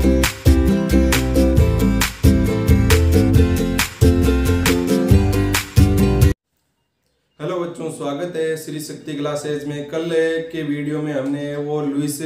Hello बच्चों, स्वागत है श्री शक्ति क्लासेज में। कल के वीडियो में हमने वो लुईस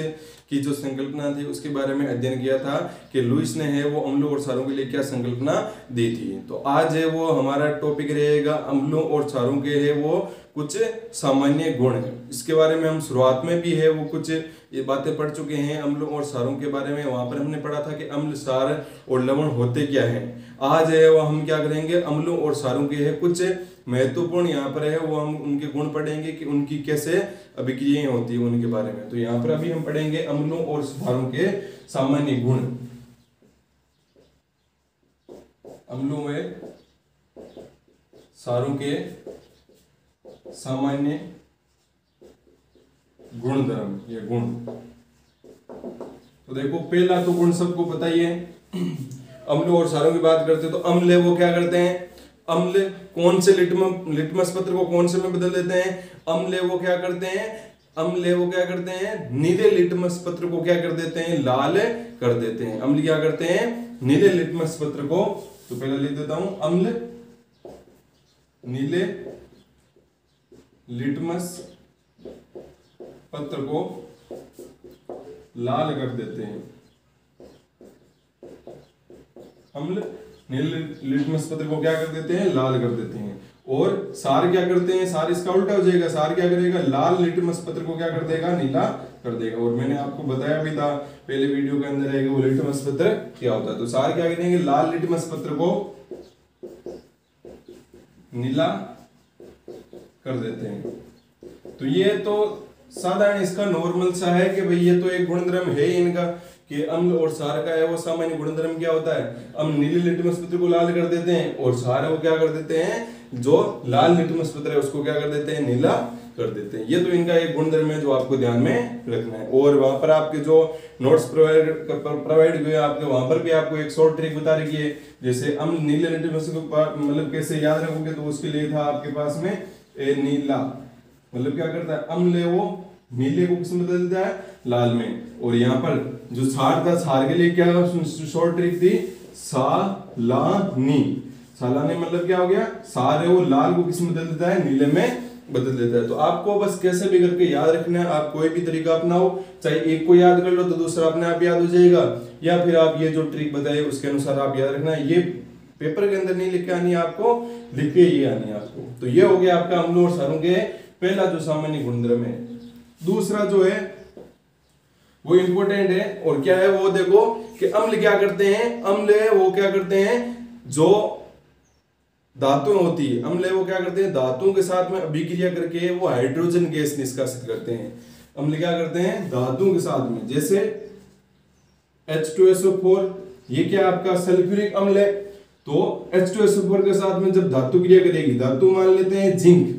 की जो संकल्पना थी उसके बारे में अध्ययन किया था कि लुईस ने है वो अम्लों और क्षारों के लिए क्या संकल्पना दी थी। तो आज है वो हमारा टॉपिक रहेगा अम्लों और क्षारों के है वो कुछ सामान्य गुण। इसके बारे में हम शुरुआत में भी है वो कुछ ये बातें पढ़ चुके हैं अम्लों और क्षारों के बारे में। वहां पर हमने पढ़ा था कि अम्ल, क्षार और लवण होते क्या हैं। आज है वो हम क्या करेंगे, अम्लों और क्षारों के है कुछ महत्वपूर्ण यहाँ पर है वो हम उनके गुण पढ़ेंगे कि उनकी कैसे अभिक्रियाएं होती है उनके बारे में। तो यहाँ पर अभी हम पढ़ेंगे अम्लों और क्षारों के सामान्य गुण। अम्लों में क्षारों के सामान्य गुणधर्म, ये गुण। तो देखो, पहला तो गुण सबको पता ही है। अम्लों और क्षारों की बात करते हैं तो अम्ल है वो क्या करते हैं, अम्ल कौन से लिटमस पत्र को कौन से में बदल देते हैं, अम्ल वो क्या करते हैं, अम्ल वो क्या करते हैं, नीले लिटमस पत्र को क्या कर देते हैं, लाल कर देते हैं। अम्ल क्या करते हैं, नीले लिटमस पत्र को, तो पहले लिख देता हूं, अम्ल नीले लिटमस पत्र को लाल कर देते हैं। अम्ल नीले लिटमस पत्र को क्या कर देते हैं, लाल कर देते हैं। और क्षार क्या करते हैं, क्षार इसका उल्टा हो जाएगा, क्षार क्या करेगा, लाल लिटमस पत्र को क्या कर देगा, नीला कर देगा। और मैंने आपको बताया भी था पहले वीडियो के अंदर है वो लिटमस पत्र क्या होता है। तो क्षार क्या करेंगे, लाल लिटमस पत्र को नीला कर देते हैं। तो ये तो साधारण इसका नॉर्मल सा है कि भाई ये तो एक गुणधर्म है इनका कि अम्ल और क्षार का है वो सामान्य गुणधर्म क्या होता है, अम्ल नीले लिटमस पत्र को लाल कर देते हैं और क्षार वो क्या कर देते हैं, जो लाल लिटमस पत्र है उसको क्या कर देते हैं, नीला कर देते हैं। ये तो इनका एक गुणधर्म है जो आपको ध्यान में रखना है। और वहां पर आपके जो नोट्स प्रोवाइड हुए आपके, वहां पर भी आपको एक शॉर्ट ट्रिक बता रखी है। जैसे अम्ल नीले लिटमस को मतलब कैसे याद रखोगे, तो उसके लिए था आपके पास में नीला, मतलब क्या करता है, अम्ल है वो नीले को किसमें बदल देता है, लाल में। और यहाँ पर जो क्षार था, क्षार के लिए क्या शॉर्ट ट्रिक थी, सालानी। सालानी मतलब क्या हो गया, क्षार है वो लाल को किसमें बदल देता है, नीले में बदल देता है। तो आपको बस कैसे भी करके याद रखना है, आप कोई भी तरीका अपनाओ, चाहे एक को याद कर लो तो दूसरा अपने आप याद हो जाएगा, या फिर आप ये जो ट्रिक बताए उसके अनुसार आप याद रखना है। ये पेपर के अंदर नहीं लिख के आनी है आपको, लिख के ये आनी है आपको। तो ये हो गया आपका अम्लों और क्षारों के पहला जो सामान्य गुणधर्म है। दूसरा जो है वो इंपॉर्टेंट है, और क्या है वो देखो कि अम्ल क्या करते हैं, अम्ल है वो क्या करते हैं, जो धातुएं होती है, अम्ल है वो क्या करते हैं, धातुओं के साथ में अभिक्रिया करके वो हाइड्रोजन गैस निष्कासित करते हैं। अम्ल क्या करते हैं, धातुओं के साथ में, जैसे H2SO4, ये क्या आपका सल्फ्यूरिक अम्ल है। तो H2SO4 के साथ में जब धातु क्रिया करेगी, धातु मान लेते हैं जिंक,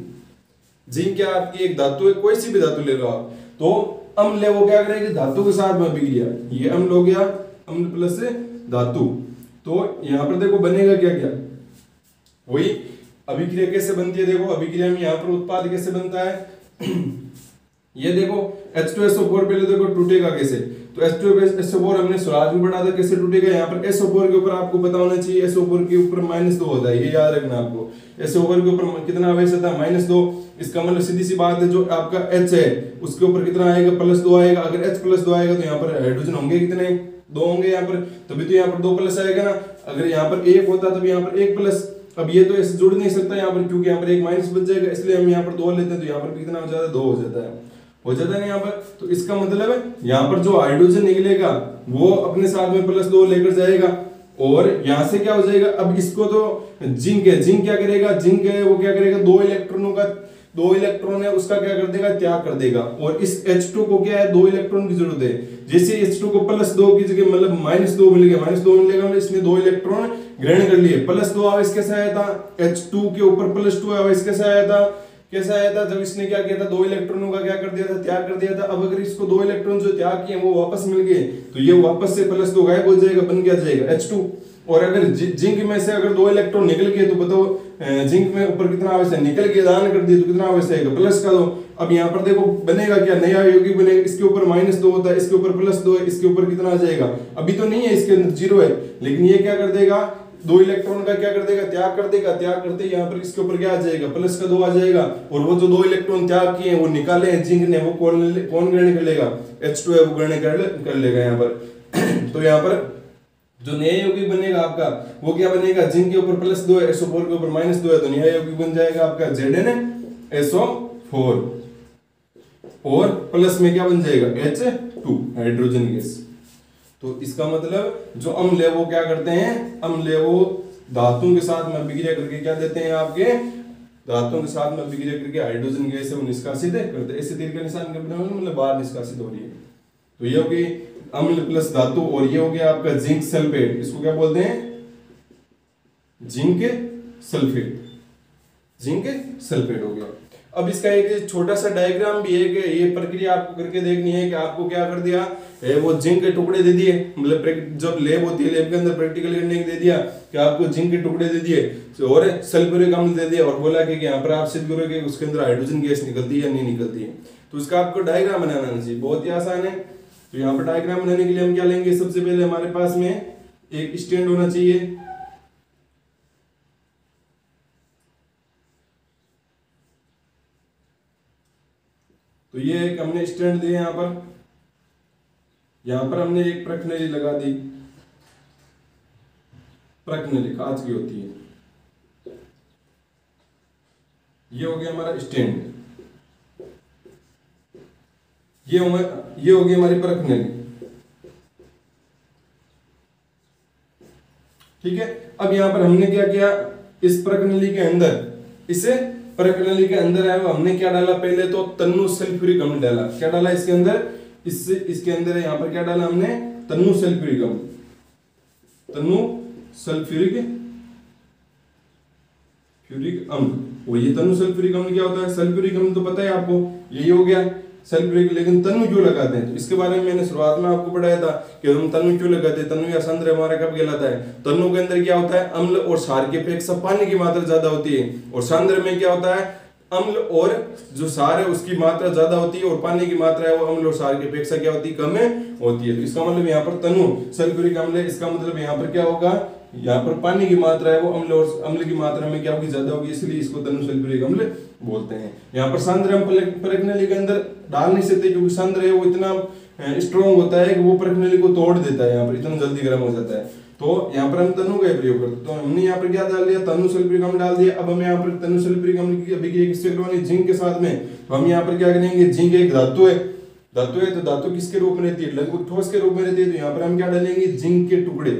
जिंक क्या आपकी एक धातु है, कोई सी भी धातु ले लो आप, तो अम्ल है वो क्या करेगी, धातु के साथ में अभिक्रिया, ये अम्ल हो गया, अम्ल प्लस धातु। तो यहां पर देखो बनेगा क्या क्या, वही अभिक्रिया कैसे बनती है, देखो अभिक्रिया में यहाँ पर उत्पाद कैसे बनता है। ये देखो H2SO4 पहले देखो टूटेगा कैसे, तो H2SO4 हमने शुरुआत में पढ़ा था कैसे टूटेगा। यहाँ पर SO4 के ऊपर आपको पता होना चाहिए, SO4 के ऊपर -2 होता है, ये याद रखना आपको। SO4 के ऊपर कितना आवेश आता है, -2। इसका मतलब सीधी सी बात है, जो आपका H है उसके ऊपर कितना आएगा, +2 आएगा। अगर H+2 आएगा तो यहाँ पर हाइड्रोजन होंगे कितने, 2 होंगे यहाँ पर, तभी तो यहाँ पर 2+ आएगा ना। अगर यहाँ पर 1 होता तभी यहाँ पर 1+। अब ये तो ऐसे जुड़ नहीं सकता यहाँ पर, क्योंकि यहाँ पर एक माइनस बच जाएगा, इसलिए हम यहाँ पर 2 लेते हैं। तो यहाँ पर कितना हो जाता है, 2 हो जाता है ना यहाँ पर। तो इसका मतलब है यहाँ पर जो हाइड्रोजन निकलेगा वो अपने साथ में +2 लेकर जाएगा, और यहां से क्या हो जाएगा, अब इसको तो जिंक है, जिंक क्या करेगा, जिंक है वो क्या करेगा, 2 इलेक्ट्रॉन है उसका क्या कर देगा, त्याग कर देगा। और इस H2 को क्या है, 2 इलेक्ट्रॉन की जरूरत है। जैसे H2 को +2 की जगह मतलब -2 मिल गया, -2 मिलेगा मतलब इसने 2 इलेक्ट्रॉन ग्रहण कर लिए। +2 आवेश कैसे आया था, H2 के ऊपर +2 आवेश कैसे आया था, जब इसने क्या किया था, 2 इलेक्ट्रॉनों का क्या कर दिया था, त्याग कर दिया था। अब अगर इसको 2 इलेक्ट्रॉन जो त्याग किए वो वापस मिल गए, तो ये वापस से +2 गायब हो जाएगा, बन क्या जाएगा H2। और अगर जिंक में से अगर 2 इलेक्ट्रॉन निकल गए तो बताओ जिंक में ऊपर कितना आवेश है, निकल के दान कर दिए तो कितना आवेश आएगा, प्लस का 2। अब यहाँ पर देखो बनेगा क्या, नया यौगिक बनेगा, इसके ऊपर -2 होता है, इसके ऊपर +2 है, इसके ऊपर कितना आ जाएगा, अभी तो नहीं है, इसके अंदर 0 है, लेकिन ये क्या कर देगा, 2 इलेक्ट्रॉन का क्या कर देगा, त्याग कर देगा, त्याग करते यहाँ पर इसके ऊपर क्या आ जाएगा, प्लस का 2 आ जाएगा, और वो जो 2 इलेक्ट्रॉन त्याग किए वो निकाले हैं जिंक ने, वो कौन ग्रहण कर लेगा, H2 है, वो ग्रहण कर लेगा यहाँ पर। तो यहाँ पर जो नया यौगिक बनेगा आपका वो क्या बनेगा, जिंक के ऊपर +2 है, SO4 के ऊपर -2 है, तो नया यौगिक बन जाएगा आपका ZnSO4, और प्लस में क्या बन जाएगा, H2 हाइड्रोजन गैस। तो इसका मतलब जो अम्ल है वो क्या करते हैं, अम्ल है वो धातुओं के साथ में अभिक्रिया करके क्या देते हैं, आपके धातुओं के साथ में अभिक्रिया करके हाइड्रोजन गैस है वो निष्कासित करते हैं। ऐसे तीर का निशान करना मतलब बाहर निष्कासित हो रही है। तो ये हो गई अम्ल प्लस धातु, और ये हो गया आपका जिंक सल्फेट, इसको क्या बोलते हैं, जिंक सल्फेट, जिंक सल्फेट हो गया। अब इसका एक छोटा सा डायग्राम भी है कि ये प्रक्रिया आपको करके देखनी है कि आपको क्या कर दिया है, वो जिंक के टुकड़े दे दिए, मतलब जब लैब होती है लैब के अंदर प्रैक्टिकल करने के दे दिया कि आपको जिंक के टुकड़े दे दिए और सल्फ्यूरिक अम्ल दे दिया, और बोला कि यहाँ पर आप सिद्ध करोगे उसके अंदर हाइड्रोजन गैस निकलती है या नहीं निकलती है। तो इसका आपको डायग्राम बनाना चाहिए, बहुत ही आसान है। तो यहाँ पर डायग्राम बनाने के लिए हम क्या लेंगे, सबसे पहले हमारे पास में एक स्टैंड होना चाहिए, तो ये एक हमने स्टैंड दिए, यहाँ पर हमने एक प्रकनली लगा दी, प्रकनली कांच की होती है, ये हो गया हमारा स्टैंड, ये हो गई हमारी प्रकनली, ठीक है। अब यहाँ पर हमने क्या किया, इस प्रकनली के अंदर, इसे प्रकनली के अंदर है वो हमने क्या डाला, पहले तो तन्नु सल्फ्यूरिक अम्ल डाला, क्या डाला इसके अंदर, इसके अंदर यहाँ पर क्या डाला हमने, तन्नु सल्फ्यूरिक अम्ल, तन्नु सल्फ्यूरिक अम्ल। और ये तन्नु सल्फ्यूरिक अम्ल क्या होता है, सल्फ्यूरिक अम्ल तो पता है आपको, यही हो गया सल्फ्यूरिक, लेकिन तन्नु क्यों लगाते हैं, तो इसके बारे में मैंने शुरुआत में आपको पढ़ाया था कि हम तन्नु क्यों लगाते हैं। तन्नु या सांद्र हमारा कब कहलाता है, तन्नु के अंदर क्या होता है, अम्ल और क्षार की अपेक्षा पानी की मात्रा ज्यादा होती है, और सांद्र में क्या होता है, अम्ल और जो क्षार है उसकी मात्रा ज्यादा होती है, और पानी की मात्रा है वो अम्ल और क्षार की अपेक्षा क्या होती है, कम होती है। तो इसका मतलब यहाँ पर तन्नु सल्फ्यूरिक अम्ल है, इसका मतलब यहाँ पर क्या होगा, यहाँ पर पानी की मात्रा है वो अम्ल की मात्रा में क्या होगी, ज्यादा होगी, इसलिए इसको तन्नु सल्फ्यूरिक अम्ल बोलते हैं। यहाँ पर सांद्र हम प्रकनली के अंदर डाल नहीं सकते, क्योंकि सांद्र है वो इतना स्ट्रॉन्ग होता है कि वो प्रकनली को तोड़ देता है, यहाँ पर इतना जल्दी गर्म हो जाता है। तो यहाँ पर हम तन्नु का प्रयोग करते हैं, तो हमने यहाँ पर क्या डाल दिया, तन्नु सल्फ्यूरिक अम्ल डाल दिया। अब हम यहाँ पर तन्नु सल्फ्यूरिक अम्ल की अभिक्रिया किससे करवानी, जिंक के साथ में। तो हम यहाँ पर क्या करेंगे, जिंक एक धातु है, तो धातु किसके रूप में रहती है, लगभग ठोस के रूप में रहती है। तो यहाँ पर हम क्या डालेंगे, जिंक के टुकड़े,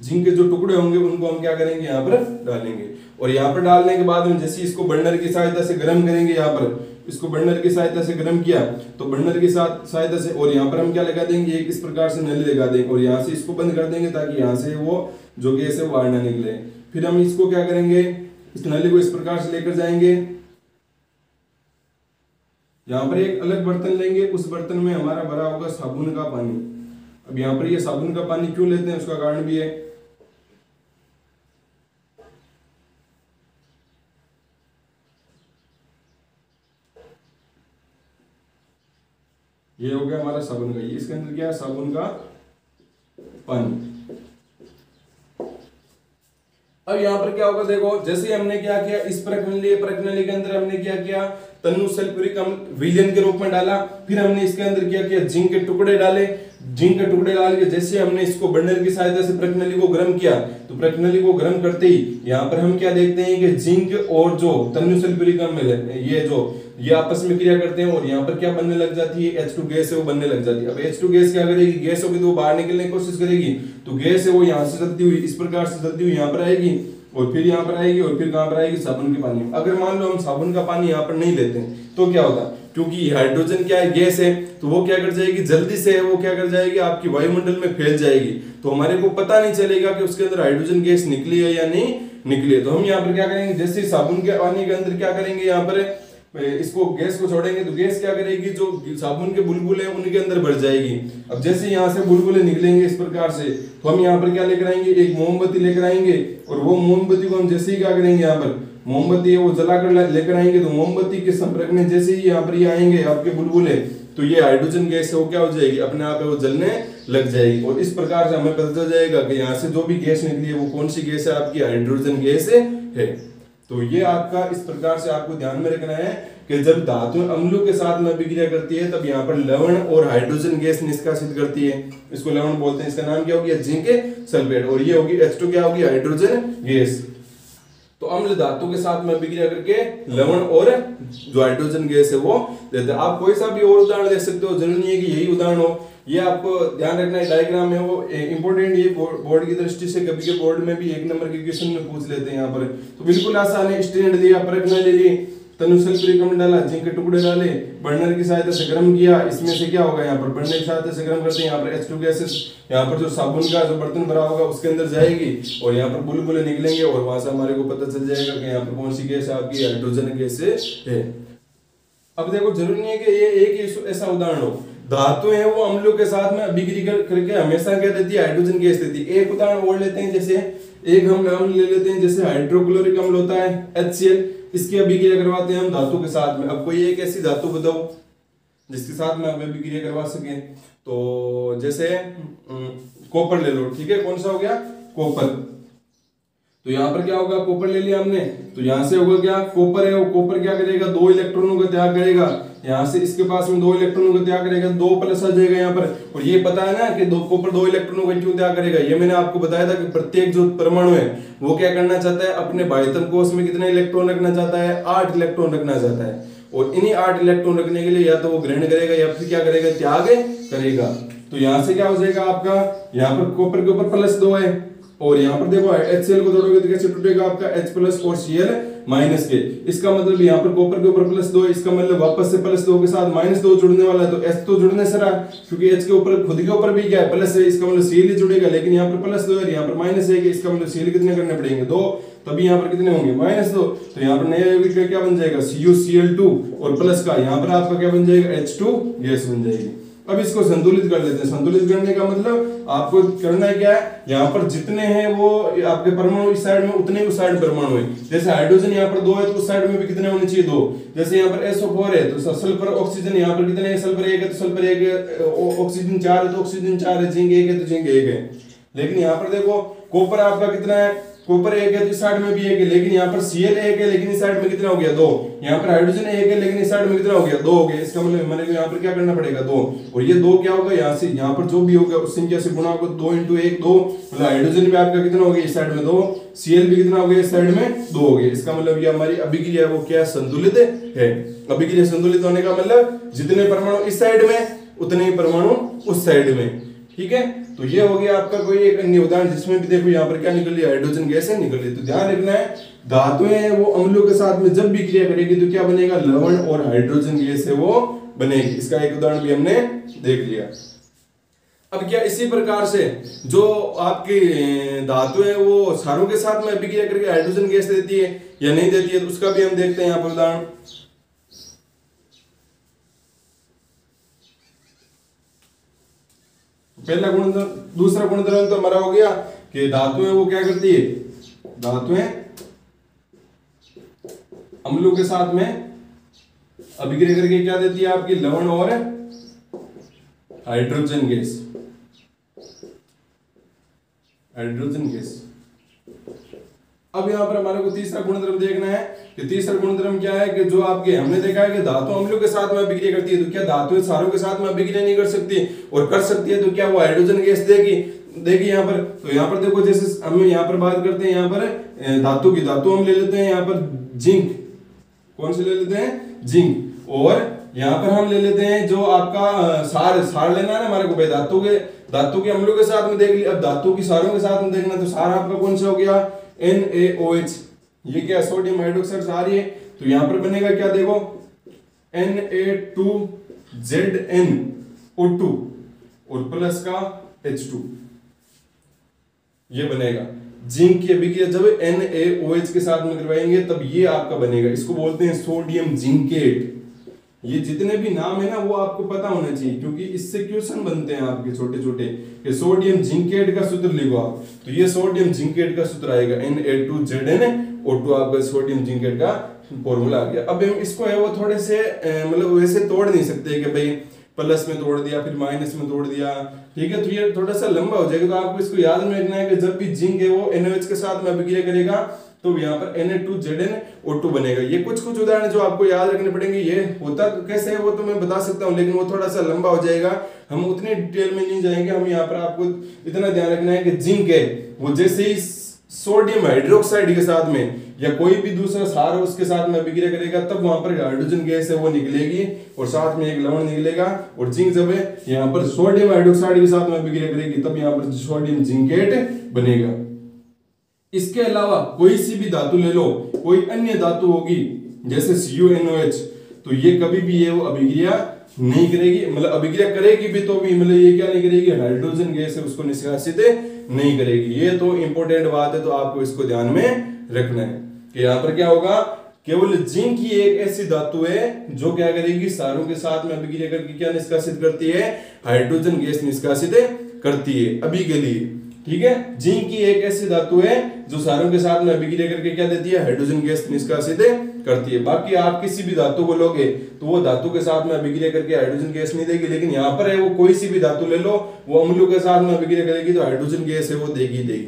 जिंक के जो टुकड़े होंगे उनको हम क्या करेंगे, यहाँ पर डालेंगे। और यहाँ पर डालने के बाद हम जैसे इसको बर्नर की सहायता से गर्म करेंगे, यहाँ पर इसको बर्नर की सहायता से गर्म किया तो बर्नर की सहायता से, और यहाँ पर हम क्या लगा देंगे, एक इस प्रकार से नली लगा देंगे, और यहाँ से इसको बंद कर देंगे ताकि यहाँ से वो जो गैस है वो बाहर ना निकले। फिर हम इसको क्या करेंगे, इस नली को इस प्रकार से लेकर जाएंगे, यहाँ पर एक अलग बर्तन लेंगे, उस बर्तन में हमारा भरा होगा साबुन का पानी। अब यहाँ पर ये साबुन का पानी क्यों लेते हैं, उसका कारण भी है। ये हो गया हमारा साबुन का, ये इसके अंदर क्या है, साबुन का पानी। अब यहाँ पर क्या होगा, देखो जैसे हमने क्या किया, इस प्रकनली के अंदर हमने क्या किया, तन्नु सल्फ्यूरिक अम्ल विलयन के रूप में डाला। फिर हमने इसके अंदर क्या किया, जिंक के टुकड़े डाले, जिंक के टुकड़े डाल के जैसे हमने इसको बर्नर की सहायता से प्रकनली को गर्म किया, तो प्रकनली को गर्म करते ही यहाँ पर हम क्या देखते हैं कि जिंक और जो तन्नु सल्फ्यूरिक अम्ल है ये आपस में क्रिया करते हैं, और यहाँ पर क्या बनने लग जाती है, H2 गैस है वो बनने लग जाती है। अब H2 गैस क्या करेगी, गैस होगी तो वो बाहर निकलने की कोशिश करेगी, तो गैस है वो यहाँ से चलती हुई इस प्रकार से चलती हुई यहाँ पर आएगी, और फिर यहाँ पर आएगी, और फिर कहाँ पर आएगी, साबुन के पानी। अगर मान लो हम साबुन का पानी यहाँ पर नहीं लेते हैं तो क्या होगा, क्योंकि हाइड्रोजन क्या है, गैस है, तो वो क्या कर जाएगी, जल्दी से वो क्या कर जाएगी, आपकी वायुमंडल में फैल जाएगी, तो हमारे को पता नहीं चलेगा कि उसके अंदर हाइड्रोजन गैस निकली है या नहीं निकली है। तो हम यहाँ पर क्या करेंगे, जैसे साबुन के पानी के अंदर क्या करेंगे, यहाँ पर इसको गैस को छोड़ेंगे तो गैस क्या करेगी, जो साबुन के बुलबुले हैं उनके अंदर भर जाएगी। अब जैसे यहाँ से बुलबुले निकलेंगे इस प्रकार से, तो हम यहाँ पर क्या लेकर आएंगे, एक मोमबत्ती लेकर आएंगे, और वो मोमबत्ती को हम जैसे ही क्या करेंगे, यहाँ पर मोमबत्ती है वो जलाकर लेकर आएंगे, तो मोमबत्ती के संपर्क में जैसे ही यहाँ पर ये आएंगे आपके बुलबुले, तो ये हाइड्रोजन गैस है वो क्या हो जाएगी, अपने आप वो जलने लग जाएगी। और इस प्रकार से हमें पता चल जाएगा कि यहाँ से जो भी गैस निकली है वो कौन सी गैस है, आपकी हाइड्रोजन गैस है। तो ये आपका इस प्रकार से आपको ध्यान में रखना है कि जब धातु अम्लों के साथ में अभिक्रिया करती है तब यहाँ पर लवण और हाइड्रोजन गैस निष्कासित करती है, इसको लवण बोलते हैं। इसका नाम क्या होगी, जिंक सल्फेट, और ये होगी H2 क्या होगी, हाइड्रोजन गैस। तो अम्ल धातु के साथ में अभिक्रिया करके लवण और जो हाइड्रोजन गैस है वो देते हैं। आप कोई सा भी और उदाहरण दे सकते हो, जरूरी नहीं है कि यही उदाहरण हो। ये आपको ध्यान रखना है, डायग्राम है वो इंपॉर्टेंट, ये बोर्ड की दृष्टि से कभी के बोर्ड में भी 1 नंबर के क्वेश्चन में पूछ लेते हैं यहाँ पर। तो बिल्कुल आसान है, स्टैंड दिया, परखना ले ली, तनु सल्फ्यूरिक अम्ल डाला, जिंक के टुकड़े डाले, बर्नर की सहायता से गर्म किया, इसमें से क्या होगा, यहाँ पर बर्नर की सहायता से गर्म करते हैं, यहाँ पर H2 गैसेस यहाँ पर जो साबुन का जो बर्तन भरा होगा उसके अंदर जाएगी, और यहाँ पर बुलबुले निकलेंगे, और वहां से हमारे को पता चल जाएगा कि यहाँ पर कौन सी गैस आपकी हाइड्रोजन गैस है। अब देखो, जरूरी नहीं है कि ये एक ही ऐसा उदाहरण हो, धातु है वो अम्लों के साथ में अभिक्रिया करके हमेशा क्या देती है, हाइड्रोजन गैस देती है। एक उदाहरण और लेते हैं, जैसे एक हम अम्ल ले लेते हैं, जैसे हाइड्रोक्लोरिक अम्ल होता है HCl, इसकी अभिक्रिया करवाते हैं हम धातु के साथ में। अब कोई एक ऐसी धातु बताओ जिसके साथ में हम अभिक्रिया करवा सके, तो जैसे कॉपर ले लो, ठीक है, कौन सा हो गया, कॉपर। तो यहाँ पर क्या होगा, कॉपर ले लिया हमने, तो यहाँ से होगा क्या, कॉपर है वो कॉपर क्या करेगा, 2 इलेक्ट्रॉनों का त्याग करेगा, यहाँ से इसके पास में 2 इलेक्ट्रॉनों का त्याग करेगा, 2 प्लस आ जाएगा यहाँ पर। और ये पता है ना कि कॉपर 2 इलेक्ट्रॉनों का क्यों त्याग करेगा, ये मैंने आपको बताया था कि प्रत्येक जो परमाणु है वो क्या करना चाहता है, अपने बाह्यतम कोश में कितने इलेक्ट्रॉन रखना चाहता है, 8 इलेक्ट्रॉन रखना चाहता है। और इन्हीं 8 इलेक्ट्रॉन रखने के लिए या तो वो ग्रहण करेगा या फिर क्या करेगा, त्याग करेगा। तो यहाँ से क्या हो जाएगा आपका, यहाँ पर कॉपर के ऊपर +2 है, और यहाँ पर देखो HCl को जोड़ोगे तो कैसे टूटेगा आपका H+ और Cl- के। इसका मतलब यहाँ पर कॉपर के ऊपर +2 है, इसका मतलब वापस से +2 के साथ -2 जुड़ने वाला है, तो H तो जुड़ने से रहा, क्योंकि H के ऊपर खुद के ऊपर भी क्या है, प्लस है, इसका मतलब Cl ही जुड़ेगा, लेकिन यहाँ पर +2 है, यहाँ पर माइनस है, इसका मतलब Cl कितने करने पड़ेंगे, 2, तभी यहाँ पर कितने होंगे, -2। तो यहाँ पर नया यौगिक का क्या बन जाएगा, CuCl2, और प्लस का यहाँ पर आपका क्या बन जाएगा, H2 गैस बन जाएगी। अब इसको संतुलित कर लेते हैं। संतुलित करने का मतलब आपको करना है क्या है, यहाँ पर जितने हैं वो आपके परमाणु इस साइड में उतने उस साइड परमाणु है। जैसे हाइड्रोजन यहाँ पर 2 है तो उस साइड में भी कितने होने चाहिए, 2। जैसे यहाँ पर SO4 है तो सल्फर ऑक्सीजन यहाँ पर कितने है, सल्फर 1 है तो सल्फर 1 है, ऑक्सीजन 4 है तो ऑक्सीजन 4 है, जिंक 1 है तो जिंक 1 है। लेकिन यहाँ पर देखो कॉपर आपका कितना है, कॉपर 1 है तो इस साइड में भी 1 है, लेकिन यहाँ पर Cl 1 है, लेकिन इस साइड में कितना हो गया, 2। यहाँ पर हाइड्रोजन 1 है, लेकिन इस साइड में कितना हो गया, 2 हो गया। इसका मतलब मैंने यहाँ पर क्या करना पड़ेगा, 2, और ये 2 क्या होगा, यहाँ से यहाँ पर जो भी होगा उस संख्या से गुणा होगा, 2 × 1 2, मतलब हाइड्रोजन भी आपका कितना हो गया, इस साइड में 2, Cl भी कितना हो गया, इस साइड में 2 हो गया। इसका मतलब ये हमारी अभिक्रिया है वो क्या संतुलित है। अभिक्रिया संतुलित होने का मतलब जितने परमाणु इस साइड में उतने ही परमाणु उस साइड में, ठीक है। तो ये हो गया आपका कोई एक अन्य उदाहरण जिसमें भी देखो यहाँ पर क्या निकल रही है, हाइड्रोजन गैस है निकल रही है। तो ध्यान रखना है, धातुएं हैं वो अम्लों के साथ में जब भी क्रिया करेगी तो क्या बनेगा, लवण और हाइड्रोजन गैस है वो बनेगी। इसका एक उदाहरण भी हमने देख लिया। अब क्या इसी प्रकार से जो आपकी धातु है वो क्षारों के साथ में अभिक्रिया करके हाइड्रोजन गैस देती है या नहीं देती है, तो उसका भी हम देखते हैं यहाँ पर उदाहरण। पहला गुणधर्म, दूसरा गुणधर्म तो हमारा हो गया कि धातुएं वो क्या करती है, धातुएं अम्लों के साथ में अभिक्रिया करके क्या देती है, आपकी लवण और हाइड्रोजन गैस, हाइड्रोजन गैस। अब यहाँ पर हमारे को तीसरा गुणधर्म देखना है कि तीसरा गुणधर्म क्या है कि जो आपके हमने देखा है कि धातु अम्लों के साथ में अभिक्रिया करती है, तो क्या धातुएं क्षारों के साथ में अभिक्रिया नहीं कर सकती, और कर सकती है तो क्या वो हाइड्रोजन गैस देगी यहाँ पर। तो यहाँ पर देखो, जैसे हम यहाँ पर बात करते हैं यहाँ पर धातु की, धातु हम ले लेते हैं यहाँ पर जिंक, कौन से ले लेते हैं, जिंक। और यहाँ पर हम ले लेते हैं जो आपका सार लेना है ना हमारे को भाई, धातु के अम्लों के साथ में देख लिया। अब धातु की सारों के साथ में देखना, तो सार आपका कौन सा हो गया, NaOH, ये क्या सोडियम हाइड्रोक्साइड आ रही है। तो यहां पर बनेगा क्या, देखो Na2ZnO2 और प्लस का H2, ये बनेगा। जिंक की अभिक्रिया जब NaOH के साथ में करवाएंगे तब ये आपका बनेगा, इसको बोलते हैं सोडियम जिंकेट। ये जितने भी नाम है ना वो आपको पता होना चाहिए, क्योंकि इससे क्वेश्चन बनते हैं आपके छोटे छोटे कि सोडियम जिंकेट का सूत्र लिखो आप, तो ये सोडियम जिंकेट का सूत्र आएगा Na2ZnO2, आपका सोडियम जिंकेट का फॉर्मूला आ गया। अब हम इसको है वो थोड़े से मतलब वैसे तोड़ नहीं सकते कि भाई प्लस में तोड़ दिया फिर माइनस में तोड़ दिया, ठीक है, तो ये थोड़ा सा लंबा हो जाएगा। तो आपको इसको याद में रखना है कि जब भी जिंक है वो NaOH के साथ में अभिक्रिया करेगा तो यहाँ पर Na2ZnO2 बनेगा। ये कुछ कुछ उदाहरण जो आपको याद रखने पड़ेंगे, ये होता तो कैसे है वो तो मैं बता सकता हूँ, लेकिन वो थोड़ा सा लंबा हो जाएगा, हम उतनी डिटेल में नहीं जाएंगे। हम यहाँ पर आपको इतना ध्यान रखना है कि जिंक है वो जैसे ही सोडियम हाइड्रोक्साइड के साथ में या कोई भी दूसरा क्षार उसके साथ में अभिक्रिया करेगा तब वहां पर हाइड्रोजन गैस है वो निकलेगी और साथ में एक लवण निकलेगा। और जिंक जब है यहाँ पर सोडियम हाइड्रोक्साइड के साथ में अभिक्रिया करेगी तब यहाँ पर सोडियम जिंकेट बनेगा। इसके अलावा कोई सी भी धातु ले लो, कोई अन्य धातु होगी जैसे CuNOH, तो ये कभी भी ये वो अभिक्रिया नहीं करेगी, मतलब अभिक्रिया करेगी भी तो भी मतलब ये क्या नहीं करेगी, हाइड्रोजन गैस है उसको निष्कासित नहीं करेगी। ये तो इंपॉर्टेंट बात है, तो आपको इसको ध्यान में रखना है कि यहाँ पर क्या होगा, केवल जिंक ही एक ऐसी धातु है जो क्या करेगी, क्षारों के साथ में अभिक्रिया करके क्या निष्कासित करती है, हाइड्रोजन गैस निष्कासित करती है अभी के लिए, ठीक है। जिंक की एक ऐसी धातु है जो क्षारों के साथ में अभिक्रिया करके क्या देती है, हाइड्रोजन गैस निष्कासित करती है। बाकी आप किसी भी धातु को लोगे तो वो धातु के साथ में अभिक्रिया करके हाइड्रोजन गैस नहीं देगी, लेकिन यहाँ पर है वो कोई सी भी धातु ले लो वो अम्लों के साथ में अभिक्रिया करेगी तो हाइड्रोजन गैस है वो देगी।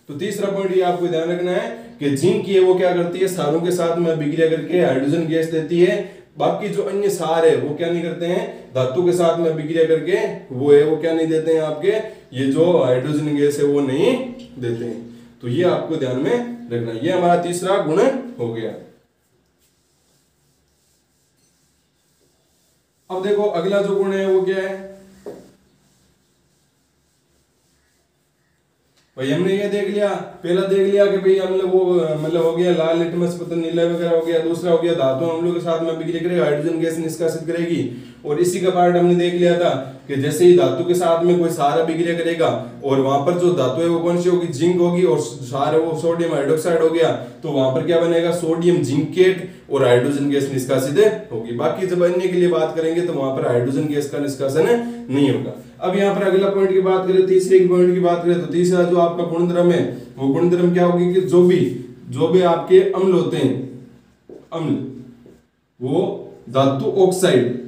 तो तीसरा पॉइंट ये आपको ध्यान रखना है कि जिंक की है वो क्या करती है, क्षारों के साथ में अभिक्रिया करके हाइड्रोजन गैस देती है। बाकी जो अन्य क्षार है वो क्या नहीं करते हैं, धातु के साथ में अभिक्रिया करके वो है वो क्या नहीं देते हैं, आपके ये जो हाइड्रोजन गैस है वो नहीं देते हैं। तो ये आपको ध्यान में रखना, ये हमारा तीसरा गुण हो गया। अब देखो अगला जो गुण है वो क्या है, भाई हमने ये देख लिया, पहला देख लिया कि भाई हम लोग वो मतलब हो गया लाल लिटमस पत्थर नीला वगैरह हो गया। दूसरा हो गया धातु हम लोग के साथ में अभिक्रिया करेगी, हाइड्रोजन गैस निष्कासित करेगी। और इसी का पार्ट हमने देख लिया था कि जैसे ही धातु के साथ में कोई क्षार अभिक्रिया करेगा और वहां पर जो धातु है वो कौन सी होगी, जिंक होगी, और क्षार है वो सोडियम हाइड्रोक्साइड हो गया, तो वहां पर क्या बनेगा, सोडियम जिंकेट और हाइड्रोजन गैस निष्कासित होगी। बाकी जब अन्य के लिए बात करेंगे तो वहां पर हाइड्रोजन गैस का निष्कासन नहीं होगा। अब यहाँ पर अगला पॉइंट की बात करें, तीसरे पॉइंट की बात करें, तो तीसरा जो आपका गुणधर्म है वो गुणधर्म क्या होगी कि जो भी आपके अम्ल होते हैं, अम्ल वो धातु ऑक्साइड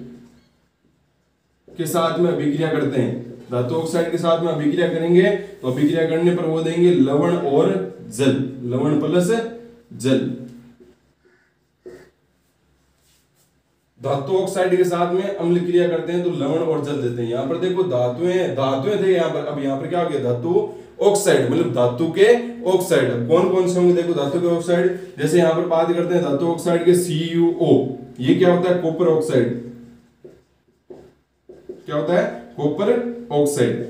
के साथ में अभिक्रिया करते हैं, धातु ऑक्साइड के साथ में अभिक्रिया करेंगे तो अभिक्रिया करने पर वो देंगे लवण और जल, लवण प्लस जल। धातु ऑक्साइड के साथ में अम्ल क्रिया करते हैं तो लवण और जल देते हैं। यहाँ पर देखो धातुएं थे यहाँ पर, अब यहाँ पर क्या हो गया, धातु ऑक्साइड मतलब धातु के ऑक्साइड। अब कौन कौन से होंगे, देखो धातु के ऑक्साइड, जैसे यहाँ पर बात करते हैं धातु ऑक्साइड के CuO, ये क्या होता है, कॉपर ऑक्साइड, क्या होता है, कॉपर ऑक्साइड,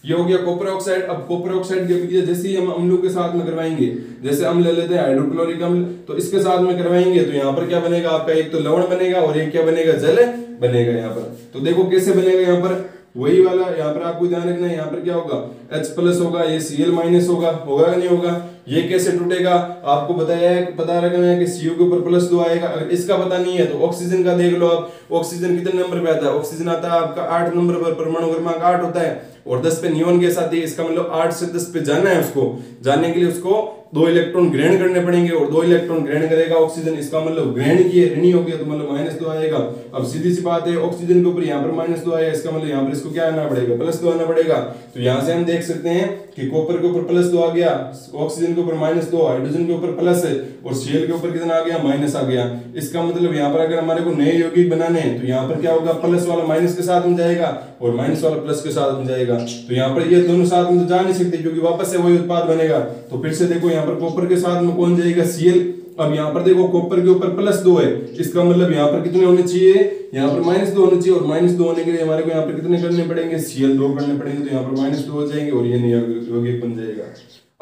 ये हो गया कॉपर ऑक्साइड। अब कॉपर ऑक्साइड की अभिक्रिया जैसे ही हम अम्लों के साथ में करवाएंगे, जैसे हम ले लेते हैं हाइड्रोक्लोरिक अम्ल, तो इसके साथ में करवाएंगे तो यहाँ पर क्या बनेगा आपका, एक तो लवण बनेगा और एक क्या बनेगा, जल बनेगा। यहाँ पर तो देखो कैसे बनेगा, यहाँ पर वही वाला, यहाँ पर आपको ध्यान रखना है, यहाँ पर क्या होगा, H+ होगा, ये Cl- होगा, होगा कि नहीं होगा। ये कैसे टूटेगा, आपको बताया है, पता रखना है कि Cu के ऊपर +2 आएगा। अगर इसका पता नहीं है तो ऑक्सीजन का देख लो आप, ऑक्सीजन कितने नंबर पे आता है, ऑक्सीजन आता है आपका 8 नंबर पर, परमाणु क्रमांक 8 होता है और 10 पे नियोन गैस आती है। इसका मतलब 8 से 10 पे जाना है, उसको जाने के लिए उसको 2 इलेक्ट्रॉन ग्रहण करने पड़ेंगे और 2 इलेक्ट्रॉन ग्रहण करेगा ऑक्सीजन, इसका मतलब ग्रहण किए ऋणी हो गया तो मतलब -2 आएगा। अब सीधी सी बात है, ऑक्सीजन के ऊपर यहाँ पर -2 आएगा, इसका मतलब यहाँ पर इसको क्या आना पड़ेगा, +2 आना पड़ेगा। तो यहाँ से हम देख सकते हैं कि कॉपर के ऊपर +2 आ गया, ऑक्सीजन के ऊपर -2, हाइड्रोजन के ऊपर प्लस है और Cl के ऊपर कितना आ गया, माइनस आ गया। इसका मतलब यहाँ पर अगर हमारे को नए यौगिक बनाने हैं तो यहाँ पर क्या होगा, प्लस वाला माइनस के साथ में जाएगा और माइनस वाला प्लस के साथ में जाएगा। तो यहाँ पर ये दोनों साथ में तो जा नहीं सकते क्योंकि वापस से वही उत्पाद बनेगा। तो फिर से देखो यहाँ पर कॉपर के साथ में कौन जाएगा, Cl। अब यहाँ पर देखो कॉपर के ऊपर +2 है, इसका मतलब यहाँ पर कितने होने चाहिए, यहाँ पर -2 होने चाहिए और -2 होने के लिए हमारे को यहाँ पर कितने करने पड़ेंगे, Cl 2 करने पड़ेंगे। तो यहाँ पर -2 हो जाएंगे और ये नया यौगिक बन जाएगा।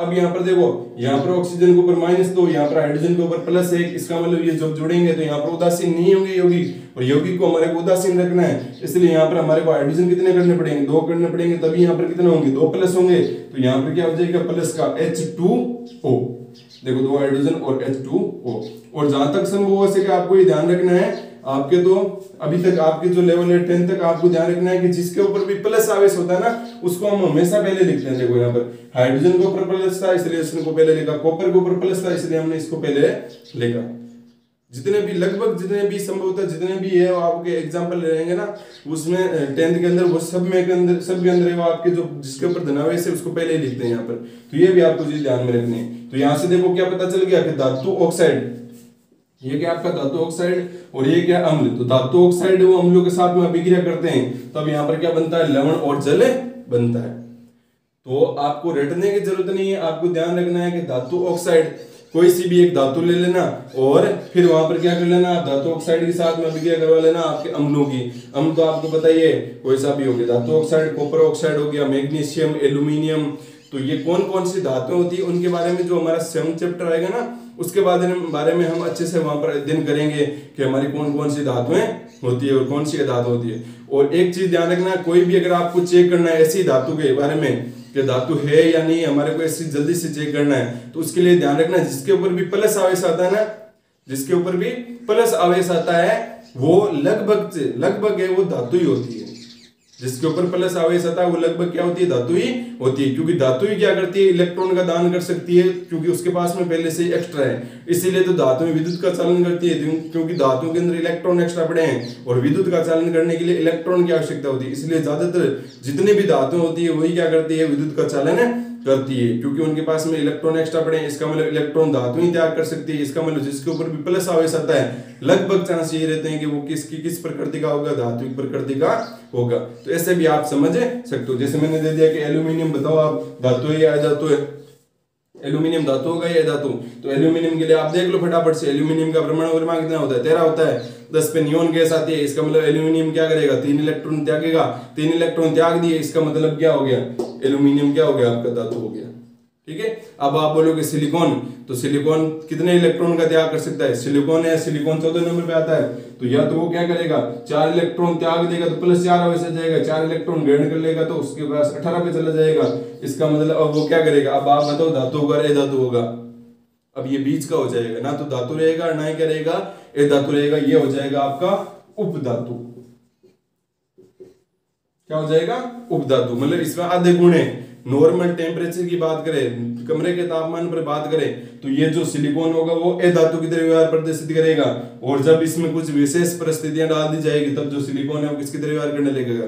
अब यहाँ पर देखो, यहाँ पर ऑक्सीजन के ऊपर -2, यहाँ पर हाइड्रोजन के ऊपर +1, इसका मतलब ये जब जुड़ेंगे तो यहाँ पर उदासीन नहीं होंगे यौगिक, और यौगिक को हमारे को उदासीन रखना है, इसलिए यहाँ पर हमारे को हाइड्रोजन कितने करने पड़ेंगे, 2 करने पड़ेंगे, तभी यहाँ पर कितने होंगे, 2 प्लस होंगे। तो यहाँ पर क्या हो जाएगा, प्लस का H2O, देखो 2 हाइड्रोजन और H2O। और जहां तक संभव हो सके आपको ये ध्यान रखना है, आपके तो अभी तक आपके जो लेवल है 10 तक, आपको ध्यान रखना है कि जिसके ऊपर भी प्लस आवेश होता है ना, उसको हम हमेशा पहले लिखते हैं। देखो यहाँ पर हाइड्रोजन के ऊपर प्लस था इसलिए इसको पहले लिखा, कॉपर के ऊपर प्लस था इसलिए हमने इसको पहले लिखा। जितने भी लगभग जितने भी संभवतः जितने भी है आपके एग्जांपल रहेंगे ना, उसमें 10th के अंदर वो सब के अंदर वो आपके जो जिसके ऊपर धनावेश है उसको पहले ही लिखते हैं यहाँ पर। तो ये भी आपको चीज ध्यान में रखनी है। तो यहाँ से देखो क्या पता चल गया कि धातु ऑक्साइड, ये क्या आपका धातु ऑक्साइड, और ये क्या अम्ल। तो धातु ऑक्साइड वो अम्लों के साथ में अभिक्रिया करते हैं, तब यहाँ पर क्या बनता है, लवण और जल बनता है। तो आपको रटने की जरूरत नहीं है, आपको ध्यान रखना है कि धातु ऑक्साइड कोई सी भी एक धातु ले लेना और फिर वहां पर क्या कर लेना, धातु ऑक्साइड के साथ में अभिक्रिया करवा लेना आपके अम्लों की। अम्ल तो आपको पता ही है कोई सा भी हो गया, धातु ऑक्साइड, कॉपर ऑक्साइड हो गया, मैग्नीशियम, एल्यूमिनियम। तो ये कौन कौन सी धातुएं होती है उनके बारे में जो हमारा 7th चैप्टर आएगा ना, उसके बारे में हम अच्छे से वहां पर अध्ययन करेंगे कि हमारी कौन कौन सी धातुएं होती है और कौन सी धातु होती है। और एक चीज ध्यान रखना, कोई भी अगर आपको चेक करना है ऐसी धातु के बारे में कि धातु है या नहीं, हमारे को ऐसी जल्दी से चेक करना है, तो उसके लिए ध्यान रखना जिसके ऊपर भी प्लस आवेश आता है ना, जिसके ऊपर भी प्लस आवेश आता है वो लगभग है वो धातु ही होती है। जिसके ऊपर प्लस आवेश आता है वो लगभग क्या होती है, धातु ही होती है। क्योंकि धातु ही क्या करती है, इलेक्ट्रॉन का दान कर सकती है, क्योंकि उसके पास में पहले से ही एक्स्ट्रा है। इसीलिए तो धातु में विद्युत का चालन करती है, क्योंकि धातु के अंदर इलेक्ट्रॉन एक्स्ट्रा पड़े हैं और विद्युत का चालन करने के लिए इलेक्ट्रॉन की आवश्यकता होती है। इसलिए ज्यादातर जितनी भी धातु होती है वही क्या करती है, विद्युत का चालन करती है, क्योंकि उनके पास में इलेक्ट्रॉन एक्स्ट्रा पड़े हैं। इसका मतलब इलेक्ट्रॉन धातु ही त्याग कर सकती है। इसका मतलब जिसके ऊपर भी प्लस आवेश आता है लगभग चांस ये रहते हैं कि वो किस प्रकृति का होगा, धातु प्रकृति का होगा। तो ऐसे भी आप समझ सकते हो। जैसे मैंने दे दिया कि एल्यूमिनियम बताओ आप धातु है या अधातु है, एल्यूमिनियम धातु होगा या धातु। तो एल्यूमिनियम के लिए आप देख लो फटाफट से, एल्यूमिनियम का परमाणु क्रमांक कितना होता है, 13 होता है। 10 पे नियोन गैस आती है, इसका मतलब एल्यूमिनियम क्या करेगा, 3 इलेक्ट्रॉन त्यागेगा। 3 इलेक्ट्रॉन त्याग दिए, इसका मतलब क्या हो गया, एल्यूमिनियम क्या हो गया, आपका धातु हो गया। ठीक है। अब आप बोलोगे सिलिकॉन, तो सिलिकॉन कितने इलेक्ट्रॉन का त्याग कर सकता है, सिलिकॉन है, सिलिकॉन 14 नंबर पे आता है। तो या तो वो क्या करेगा, 4 इलेक्ट्रॉन त्याग देगा तो +4 आवेश आ जाएगा, 4 इलेक्ट्रॉन ग्रहण कर लेगा तो उसके पास 18 पे चला जाएगा। इसका मतलब अब वो क्या करेगा, अब आप बताओ धातु होगा ए धातु होगा। अब ये बीच का हो जाएगा, ना तो धातु रहेगा ना ही क्या रहेगा, ए धातु रहेगा। ये हो जाएगा आपका उपधातु। क्या हो जाएगा, उपधातु। मतलब इसमें आधे गुण है। नॉर्मल टेम्परेचर की बात करें, कमरे के तापमान पर बात करें, तो ये जो सिलिकॉन होगा वो ए धातु की तरह व्यवहार प्रदर्शित करेगा। और जब इसमें कुछ विशेष परिस्थितियां डाल दी जाएगी तब जो सिलिकॉन है वो किसकी तरह व्यवहार करने लगेगा,